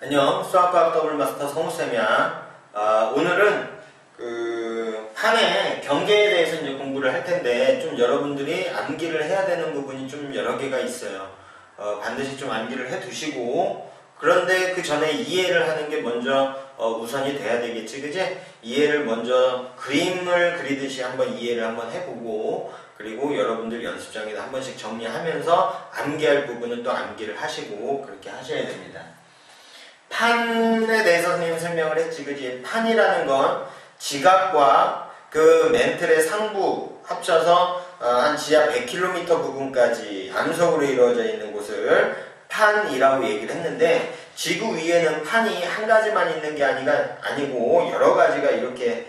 안녕, 수학과학 더블마스터 성우쌤이야. 오늘은 판의 경계에 대해서 이제 공부를 할 텐데, 좀 여러분들이 암기를 해야 되는 부분이 좀 여러 개가 있어요. 반드시 좀 암기를 해 두시고, 그런데 그 전에 이해를 하는 게 먼저 우선이 돼야 되겠지, 그지? 이해를 먼저 그림을 그리듯이 한번 이해를 한번 해보고, 그리고 여러분들 연습장에다 한 번씩 정리하면서 암기할 부분은 또 암기를 하시고, 그렇게 하셔야 됩니다. 판에 대해서 선생님이 설명을 했지, 그지? 판이라는 건 지각과 그 멘틀의 상부 합쳐서 한 지하 100km 부분까지 암석으로 이루어져 있는 곳을 판이라고 얘기를 했는데, 지구 위에는 판이 한 가지만 있는 게 아니고 여러 가지가 이렇게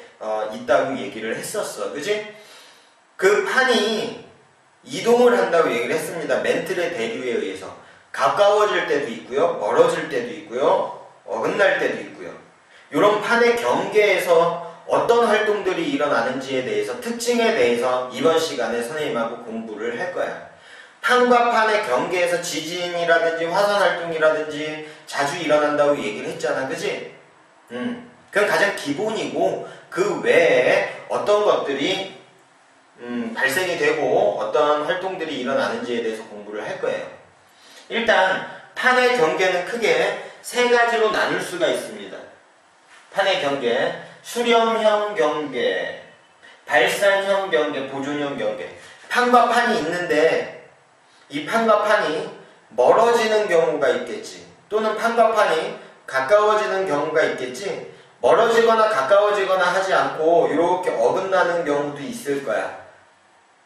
있다고 얘기를 했었어, 그지? 그 판이 이동을 한다고 얘기를 했습니다. 멘틀의 대류에 의해서. 가까워질 때도 있고요, 멀어질 때도 있고요, 어긋날 때도 있고요. 이런 판의 경계에서 어떤 활동들이 일어나는지에 대해서, 특징에 대해서 이번 시간에 선생님하고 공부를 할 거야. 판과 판의 경계에서 지진이라든지 화산 활동이라든지 자주 일어난다고 얘기를 했잖아, 그지? 그건 가장 기본이고, 그 외에 어떤 것들이 발생이 되고 어떤 활동들이 일어나는지에 대해서 공부를 할 거예요. 일단 판의 경계는 크게 세 가지로 나눌 수가 있습니다. 판의 경계, 수렴형 경계, 발산형 경계, 보존형 경계. 판과 판이 있는데 이 판과 판이 멀어지는 경우가 있겠지, 또는 판과 판이 가까워지는 경우가 있겠지. 멀어지거나 가까워지거나 하지 않고 이렇게 어긋나는 경우도 있을 거야.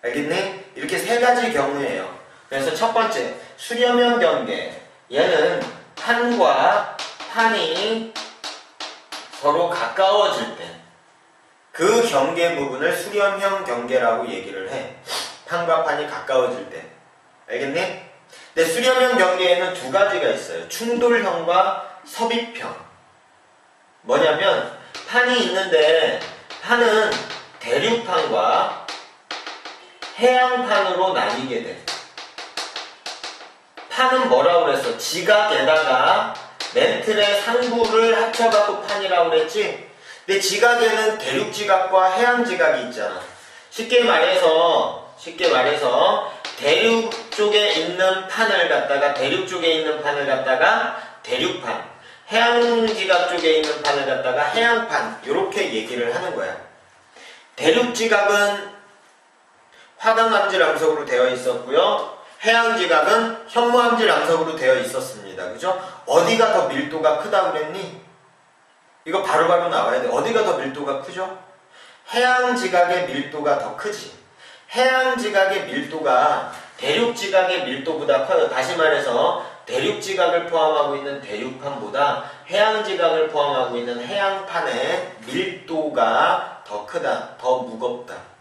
알겠니? 이렇게 세 가지 경우예요. 그래서 첫 번째, 수렴형 경계. 얘는 판과 판이 서로 가까워질 때, 그 경계 부분을 수렴형 경계라고 얘기를 해. 판과 판이 가까워질 때. 알겠니? 근데 수렴형 경계에는 두 가지가 있어요. 충돌형과 섭입형. 뭐냐면, 판이 있는데 판은 대륙판과 해양판으로 나뉘게 돼. 판은 뭐라고 그랬어? 지각에다가 멘틀의 상부를 합쳐갖고 판이라고 그랬지? 근데 지각에는 대륙지각과 해양지각이 있잖아. 쉽게 말해서 대륙 쪽에 있는 판을 갖다가 대륙판, 해양지각 쪽에 있는 판을 갖다가 해양판, 이렇게 얘기를 하는 거야. 대륙지각은 화강암질 암석으로 되어 있었고요, 해양지각은 현무암질 암석으로 되어 있었습니다. 그죠? 어디가 더 밀도가 크다고 그랬니? 이거 바로바로 나와야 돼. 어디가 더 밀도가 크죠? 해양지각의 밀도가 더 크지. 해양지각의 밀도가 대륙지각의 밀도보다 커요. 다시 말해서 대륙지각을 포함하고 있는 대륙판보다 해양지각을 포함하고 있는 해양판의 밀도가 더 크다, 더 무겁다.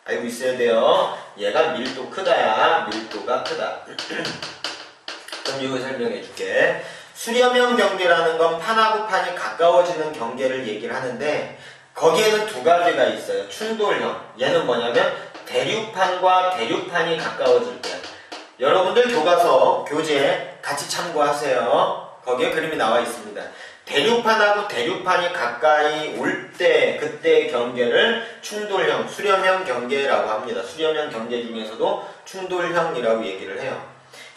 알고 있어야 돼요. 얘가 밀도 크다야, 밀도가 크다. 그럼 이거 설명해 줄게. 수렴형 경계라는 건 판하고 판이 가까워지는 경계를 얘기를 하는데, 거기에는 두 가지가 있어요. 충돌형. 얘는 뭐냐면 대륙판과 대륙판이 가까워질 때. 여러분들 교과서, 교재 같이 참고하세요. 거기에 그림이 나와 있습니다. 대륙판하고 대륙판이 가까이 올 때, 그때의 경계를 충돌형, 수렴형 경계라고 합니다. 수렴형 경계 중에서도 충돌형이라고 얘기를 해요.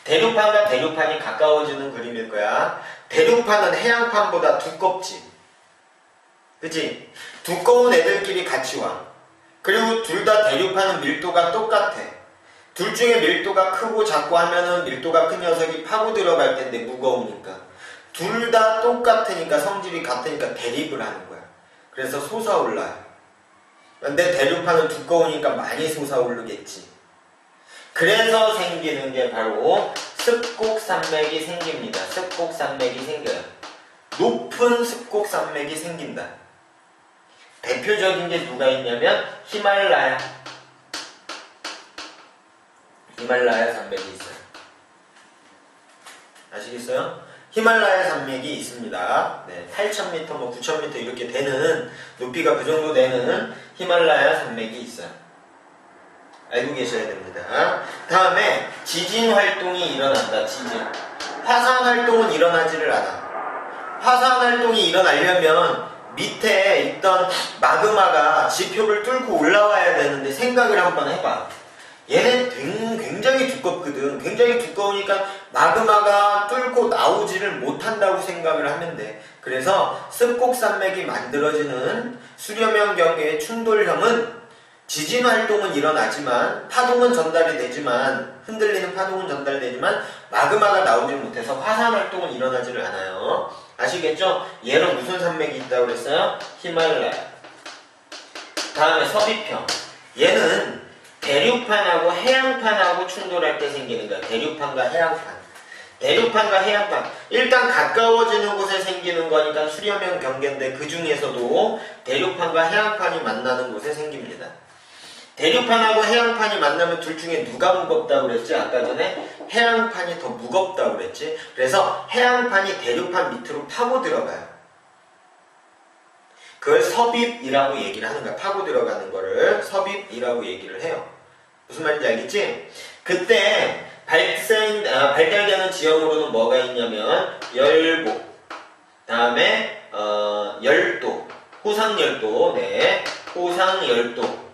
대륙판과 대륙판이 가까워지는 그림일 거야. 대륙판은 해양판보다 두껍지, 그치? 두꺼운 애들끼리 같이 와. 그리고 둘 다 대륙판은 밀도가 똑같아. 둘 중에 밀도가 크고 작고 하면은 밀도가 큰 녀석이 파고 들어갈 텐데, 무거우니까. 둘 다 똑같으니까, 성질이 같으니까 대립을 하는 거야. 그래서 솟아올라요. 근데 대륙판은 두꺼우니까 많이 솟아오르겠지. 그래서 생기는 게 바로 습곡산맥이 생깁니다. 습곡산맥이 생겨요. 높은 습곡산맥이 생긴다. 대표적인 게 누가 있냐면 히말라야 산맥이 있어요. 아시겠어요? 히말라야 산맥이 있습니다. 네, 8,000m, 9,000m 이렇게 되는, 높이가 그 정도 되는 히말라야 산맥이 있어요. 알고 계셔야 됩니다. 다음에 지진 활동이 일어난다. 지진. 화산 활동은 일어나지를 않아. 화산 활동이 일어나려면 밑에 있던 마그마가 지표를 뚫고 올라와야 되는데 생각을 한번 해봐. 얘는 굉장히 두껍거든. 굉장히 두꺼우니까 마그마가 뚫고 나오지를 못한다고 생각을 하면 돼. 그래서 습곡산맥이 만들어지는 수렴형 경계의 충돌형은 지진 활동은 일어나지만 파동은 전달이 되지만 흔들리는 파동은 전달되지만 마그마가 나오지 못해서 화산 활동은 일어나지를 않아요. 아시겠죠? 얘는 무슨 산맥이 있다고 그랬어요? 히말라야. 다음에 서비평. 얘는 대륙판하고 해양판하고 충돌할 때 생기는 거야. 대륙판과 해양판. 대륙판과 해양판. 일단 가까워지는 곳에 생기는 거니까 수렴형 경계인데 그 중에서도 대륙판과 해양판이 만나는 곳에 생깁니다. 대륙판하고 해양판이 만나면 둘 중에 누가 무겁다고 그랬지? 아까 전에 해양판이 더 무겁다고 그랬지? 그래서 해양판이 대륙판 밑으로 파고 들어가요. 그걸 섭입이라고 얘기를 하는 거야. 파고 들어가는 거를 섭입이라고 얘기를 해요. 무슨 말인지 알겠지? 그때 발달되는 지형으로는 뭐가 있냐면 열복, 다음에 열도, 호상열도, 네, 호상열도,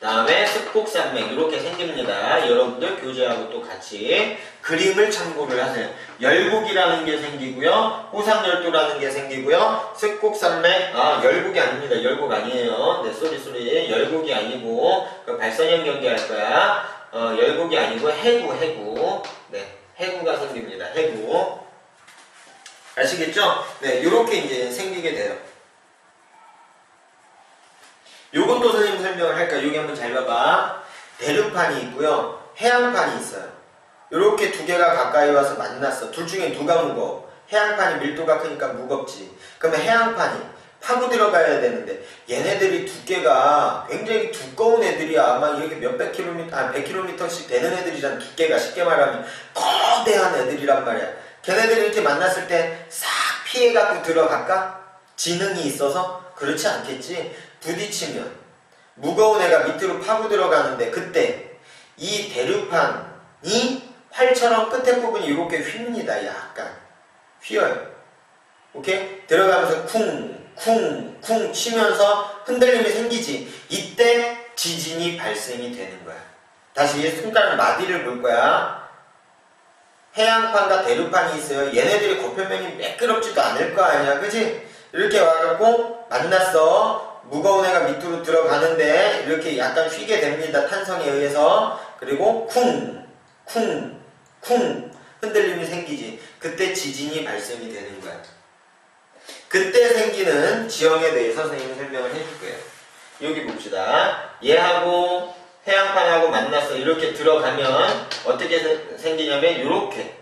다음에 습곡산맥 이렇게 생깁니다. 여러분들 교재하고 또 같이 그림을 참고를 하세요. 열곡이라는 게 생기고요. 호상열도라는 게 생기고요. 습곡산맥, 열곡이 아닙니다. 열곡 아니에요. 네, 쏘리. 열곡이 아니고 그 발선형 경계할 거야. 열곡이 아니고 해구. 네, 해구가 생깁니다. 해구. 아시겠죠? 네, 요렇게 이제 생기게 돼요. 요것도 선생님 설명을 할까? 여기 한번 잘 봐봐. 대륙판이 있고요. 해양판이 있어요. 요렇게 두 개가 가까이 와서 만났어. 둘 중에 누가 무거워? 해양판이 밀도가 크니까 무겁지. 그러면 해양판이 파고 들어가야 되는데 얘네들이 두께가 굉장히 두꺼운 애들이야. 아마 이렇게 몇백 킬로미터, 100km씩 되는 애들이란 두께가 쉽게 말하면 거대한 애들이란 말이야. 걔네들이 이렇게 만났을 때 싹 피해갖고 들어갈까? 지능이 있어서? 그렇지 않겠지. 부딪히면 무거운 애가 밑으로 파고 들어가는데 그때 이 대륙판이 활처럼 끝에 부분이 이렇게 휩니다. 약간 휘어요. 오케이? 들어가면서 쿵 치면서 흔들림이 생기지. 이때 지진이 발생이 되는 거야. 다시 손가락 마디를 볼 거야. 해양판과 대륙판이 있어요. 얘네들이 겉표면이 매끄럽지도 않을 거 아니야. 그치? 이렇게 와갖고 만났어. 무거운 애가 밑으로 들어가는데 이렇게 약간 휘게 됩니다. 탄성에 의해서. 그리고 쿵 흔들림이 생기지. 그때 지진이 발생이 되는 거야. 그때 생기는 지형에 대해서 선생님이 설명을 해줄 거예요. 여기 봅시다. 얘하고 해양판하고 만났어. 이렇게 들어가면 어떻게 생기냐면 요렇게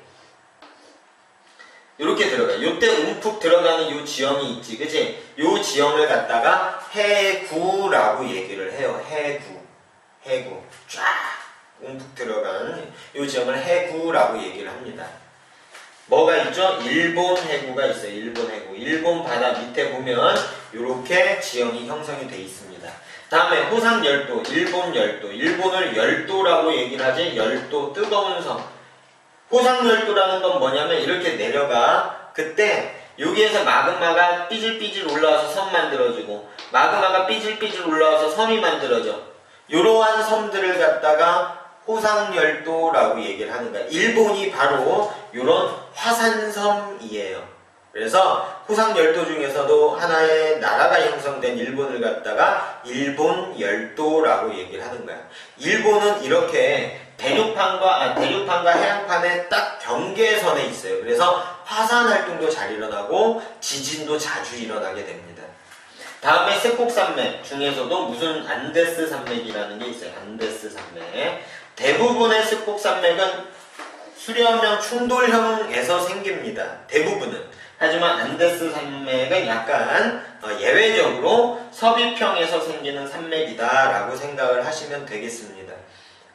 들어가. 요때 움푹 들어가는 요 지형이 있지. 그치? 요 지형을 갖다가 해구라고 얘기를 해요. 해구. 쫙 움푹 들어간 요 지형을 해구라고 얘기를 합니다. 뭐가 있죠? 일본 해구가 있어요. 일본 해구. 일본 바다 밑에 보면 요렇게 지형이 형성이 돼 있습니다. 다음에 호상열도, 일본 열도. 일본을 열도라고 얘기를 하지. 열도, 뜨거운 섬. 호상열도라는 건 뭐냐면 이렇게 내려가. 그때 여기에서 마그마가 삐질삐질 올라와서 섬 만들어지고 마그마가 삐질삐질 올라와서 섬이 만들어져. 이러한 섬들을 갖다가 호상열도라고 얘기를 하는 거야. 일본이 바로 이런 화산섬이에요. 그래서 호상열도 중에서도 하나의 나라가 형성된 일본을 갖다가 일본열도라고 얘기를 하는 거야. 일본은 이렇게 대륙판과 해양판의 딱 경계선에 있어요. 그래서 화산 활동도 잘 일어나고 지진도 자주 일어나게 됩니다. 다음에 습곡산맥 중에서도 무슨 안데스 산맥이라는 게 있어요. 안데스 산맥. 대부분의 습곡산맥은 수렴형 충돌형에서 생깁니다. 대부분은. 하지만 안데스 산맥은 약간 예외적으로 서비평에서 생기는 산맥이다 라고 생각을 하시면 되겠습니다.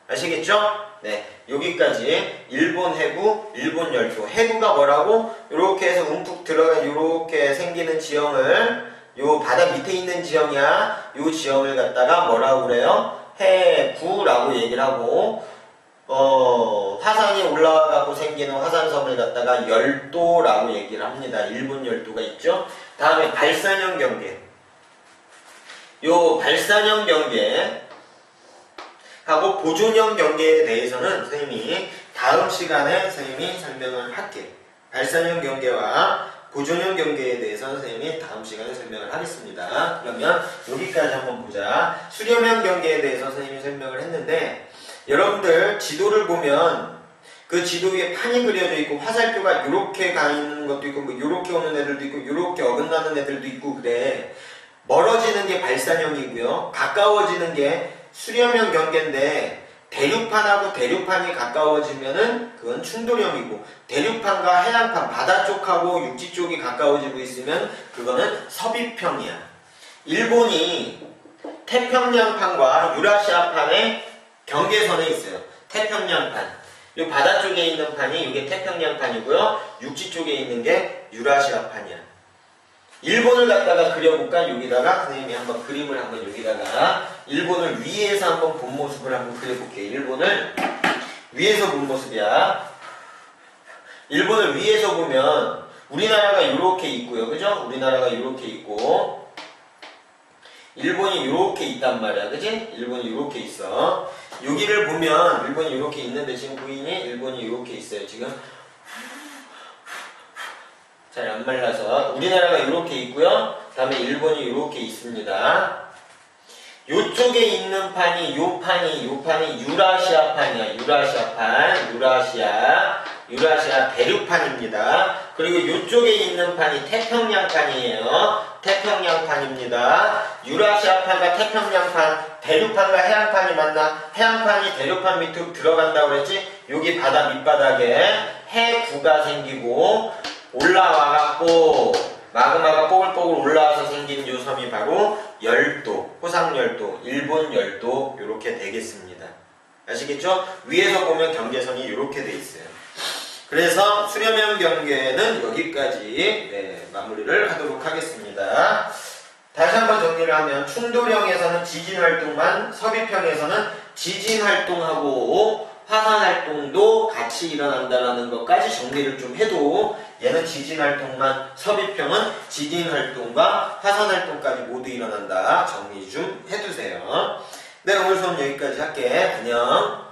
아시겠죠? 네, 여기까지 일본 해구, 일본 열도. 해구가 뭐라고? 이렇게 해서 움푹 들어가 이렇게 생기는 지형을, 요 바다 밑에 있는 지형이야. 요 지형을 갖다가 뭐라고 그래요? 해구라고 얘기를 하고, 화산이 올라와갖고 생기는 화산섬을 갖다가 열도라고 얘기를 합니다. 일본 열도가 있죠. 다음에 발산형 경계. 요 발산형 경계 하고 보존형 경계에 대해서는 선생님이 다음 시간에 선생님이 설명을 할게요. 발산형 경계와 보존형 경계에 대해서 선생님이 다음 시간에 설명을 하겠습니다. 그러면 여기까지 한번 보자. 수렴형 경계에 대해서 선생님이 설명을 했는데 여러분들 지도를 보면 그 지도 위에 판이 그려져 있고 화살표가 이렇게 가 있는 것도 있고 뭐 이렇게 오는 애들도 있고 이렇게 어긋나는 애들도 있고 그래. 멀어지는 게 발산형이고요. 가까워지는 게 수렴형 경계인데 대륙판하고 대륙판이 가까워지면은 그건 충돌형이고 대륙판과 해안판 바다 쪽하고 육지 쪽이 가까워지고 있으면 그거는 섭입형이야. 일본이 태평양판과 유라시아판의 경계선에 있어요. 태평양판. 이 바다 쪽에 있는 판이 이게 태평양판이고요. 육지 쪽에 있는 게 유라시아판이야. 일본을 갖다가 그려볼까? 여기다가 선생님이 한번 그림을 한번 여기다가 일본을 위에서 한번 본 모습을 한번 그려볼게요. 일본을 위에서 본 모습이야. 일본을 위에서 보면 우리나라가 이렇게 있고요. 그죠? 우리나라가 이렇게 있고 일본이 이렇게 있단 말이야. 그지? 일본이 이렇게 있어. 여기를 보면 일본이 이렇게 있는데 지금 보이니? 일본이 이렇게 있어요. 지금 잘 안 말라서 우리나라가 이렇게 있고요. 다음에 일본이 이렇게 있습니다. 요쪽에 있는 판이 요 판이 유라시아판이야. 유라시아판, 유라시아 대륙판입니다. 그리고 요쪽에 있는 판이 태평양판이에요. 태평양판입니다. 유라시아판과 태평양판, 대륙판과 해안판이 만나. 해안판이 대륙판 밑으로 들어간다고 그랬지? 여기 바다 밑바닥에 해구가 생기고 올라와갖고 마그마가 뽀글뽀글 올라와서 생긴 요 섬이 바로 열도, 호상열도, 일본 열도 이렇게 되겠습니다. 아시겠죠? 위에서 보면 경계선이 이렇게 돼 있어요. 그래서 수렴형 경계는 여기까지 마무리를 하도록 하겠습니다. 다시 한번 정리를 하면 충돌형에서는 지진활동만, 섭입형에서는 지진활동하고 화산활동도 같이 일어난다는 것까지 정리를 좀 해도 얘는 지진활동만, 섭입형은 지진활동과 화산활동까지 모두 일어난다. 정리 좀 해두세요. 네, 오늘 수업 여기까지 할게. 안녕.